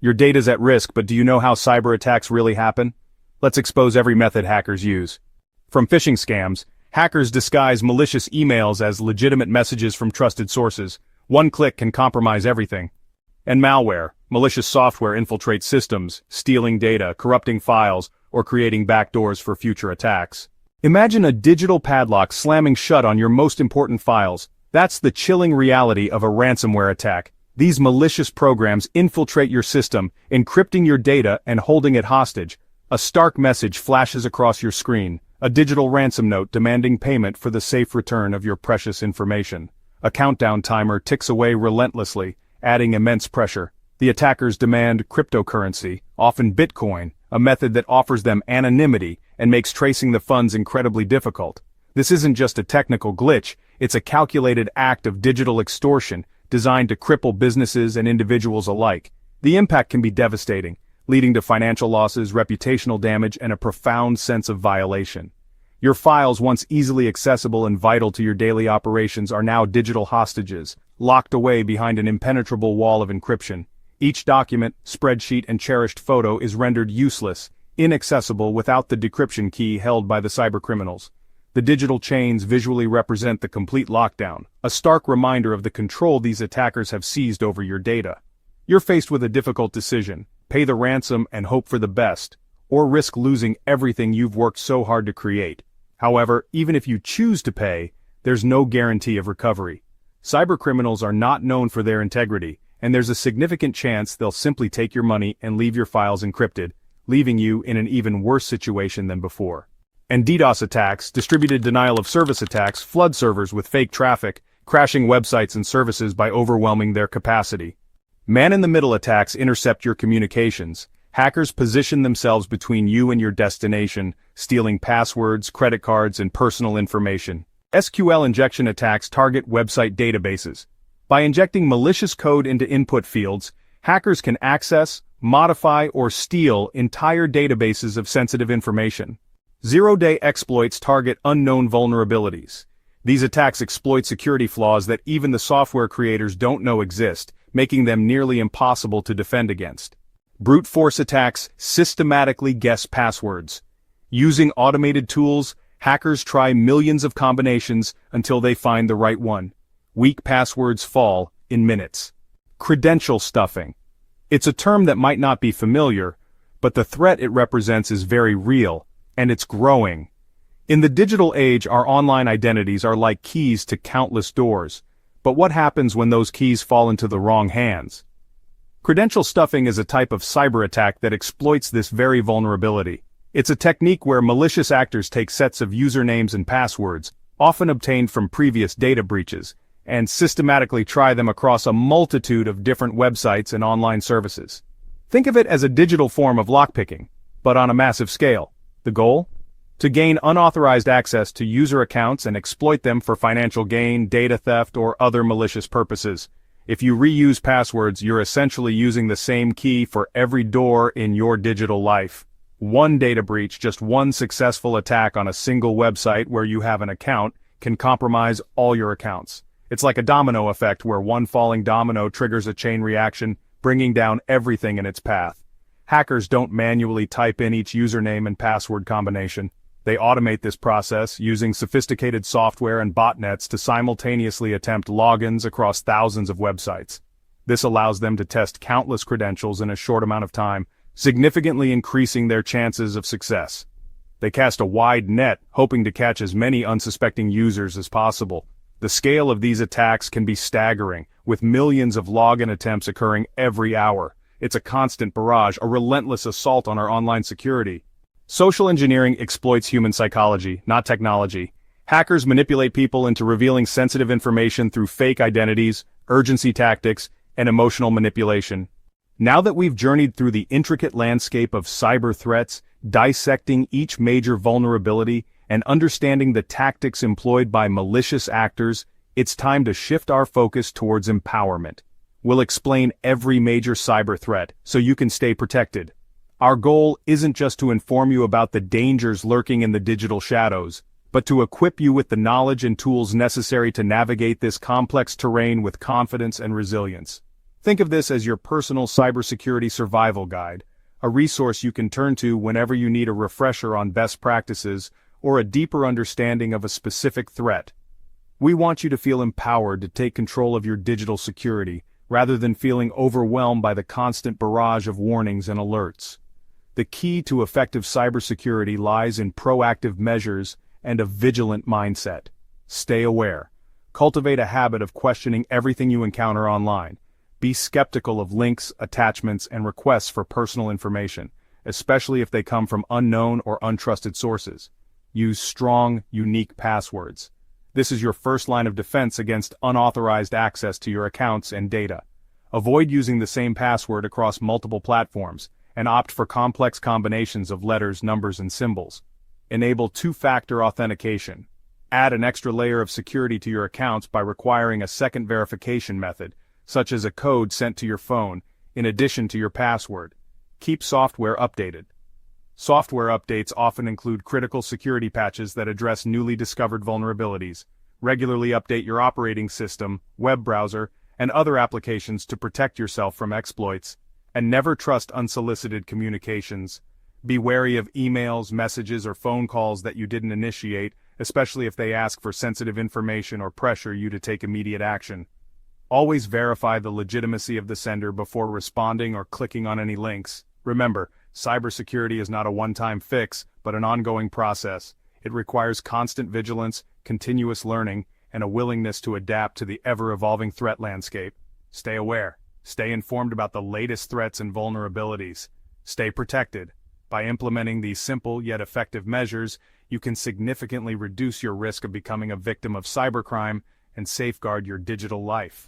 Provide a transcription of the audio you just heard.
Your data's at risk, but do you know how cyber attacks really happen? Let's expose every method hackers use. From phishing scams, hackers disguise malicious emails as legitimate messages from trusted sources. One click can compromise everything. And malware, malicious software infiltrates systems, stealing data, corrupting files, or creating backdoors for future attacks. Imagine a digital padlock slamming shut on your most important files. That's the chilling reality of a ransomware attack. These malicious programs infiltrate your system, encrypting your data and holding it hostage. A stark message flashes across your screen, a digital ransom note demanding payment for the safe return of your precious information. A countdown timer ticks away relentlessly, adding immense pressure. The attackers demand cryptocurrency, often Bitcoin, a method that offers them anonymity and makes tracing the funds incredibly difficult. This isn't just a technical glitch, it's a calculated act of digital extortion designed to cripple businesses and individuals alike. The impact can be devastating, leading to financial losses, reputational damage, and a profound sense of violation. Your files, once easily accessible and vital to your daily operations, are now digital hostages, locked away behind an impenetrable wall of encryption. Each document, spreadsheet, and cherished photo is rendered useless, inaccessible without the decryption key held by the cybercriminals. The digital chains visually represent the complete lockdown, a stark reminder of the control these attackers have seized over your data. You're faced with a difficult decision: pay the ransom and hope for the best, or risk losing everything you've worked so hard to create. However, even if you choose to pay, there's no guarantee of recovery. Cybercriminals are not known for their integrity, and there's a significant chance they'll simply take your money and leave your files encrypted, leaving you in an even worse situation than before. And DDoS attacks, distributed denial of service attacks, flood servers with fake traffic, crashing websites and services by overwhelming their capacity. Man-in-the-middle attacks intercept your communications. Hackers position themselves between you and your destination, stealing passwords, credit cards, and personal information. SQL injection attacks target website databases. By injecting malicious code into input fields, hackers can access, modify, or steal entire databases of sensitive information. Zero-day exploits target unknown vulnerabilities. These attacks exploit security flaws that even the software creators don't know exist, making them nearly impossible to defend against. Brute force attacks systematically guess passwords. Using automated tools, hackers try millions of combinations until they find the right one. Weak passwords fall in minutes. Credential stuffing. It's a term that might not be familiar, but the threat it represents is very real, and it's growing. In the digital age, our online identities are like keys to countless doors. But what happens when those keys fall into the wrong hands? Credential stuffing is a type of cyber attack that exploits this very vulnerability. It's a technique where malicious actors take sets of usernames and passwords, often obtained from previous data breaches, and systematically try them across a multitude of different websites and online services. Think of it as a digital form of lockpicking, but on a massive scale. The goal? To gain unauthorized access to user accounts and exploit them for financial gain, data theft, or other malicious purposes. If you reuse passwords, you're essentially using the same key for every door in your digital life. One data breach, just one successful attack on a single website where you have an account, can compromise all your accounts. It's like a domino effect where one falling domino triggers a chain reaction, bringing down everything in its path. Hackers don't manually type in each username and password combination. They automate this process using sophisticated software and botnets to simultaneously attempt logins across thousands of websites. This allows them to test countless credentials in a short amount of time, significantly increasing their chances of success. They cast a wide net, hoping to catch as many unsuspecting users as possible. The scale of these attacks can be staggering, with millions of login attempts occurring every hour. It's a constant barrage, a relentless assault on our online security. Social engineering exploits human psychology, not technology. Hackers manipulate people into revealing sensitive information through fake identities, urgency tactics, and emotional manipulation. Now that we've journeyed through the intricate landscape of cyber threats, dissecting each major vulnerability, and understanding the tactics employed by malicious actors, it's time to shift our focus towards empowerment. We'll explain every major cyber threat so you can stay protected. Our goal isn't just to inform you about the dangers lurking in the digital shadows, but to equip you with the knowledge and tools necessary to navigate this complex terrain with confidence and resilience. Think of this as your personal cybersecurity survival guide, a resource you can turn to whenever you need a refresher on best practices or a deeper understanding of a specific threat. We want you to feel empowered to take control of your digital security, rather than feeling overwhelmed by the constant barrage of warnings and alerts. The key to effective cybersecurity lies in proactive measures and a vigilant mindset. Stay aware. Cultivate a habit of questioning everything you encounter online. Be skeptical of links, attachments, and requests for personal information, especially if they come from unknown or untrusted sources. Use strong, unique passwords. This is your first line of defense against unauthorized access to your accounts and data. Avoid using the same password across multiple platforms, and opt for complex combinations of letters, numbers, and symbols. Enable two-factor authentication. Add an extra layer of security to your accounts by requiring a second verification method, such as a code sent to your phone, in addition to your password. Keep software updated. Software updates often include critical security patches that address newly discovered vulnerabilities. Regularly update your operating system, web browser, and other applications to protect yourself from exploits. And never trust unsolicited communications. Be wary of emails, messages, or phone calls that you didn't initiate, especially if they ask for sensitive information or pressure you to take immediate action. Always verify the legitimacy of the sender before responding or clicking on any links. Remember, cybersecurity is not a one-time fix, but an ongoing process. It requires constant vigilance, continuous learning, and a willingness to adapt to the ever-evolving threat landscape. Stay aware. Stay informed about the latest threats and vulnerabilities. Stay protected. By implementing these simple yet effective measures, you can significantly reduce your risk of becoming a victim of cybercrime and safeguard your digital life.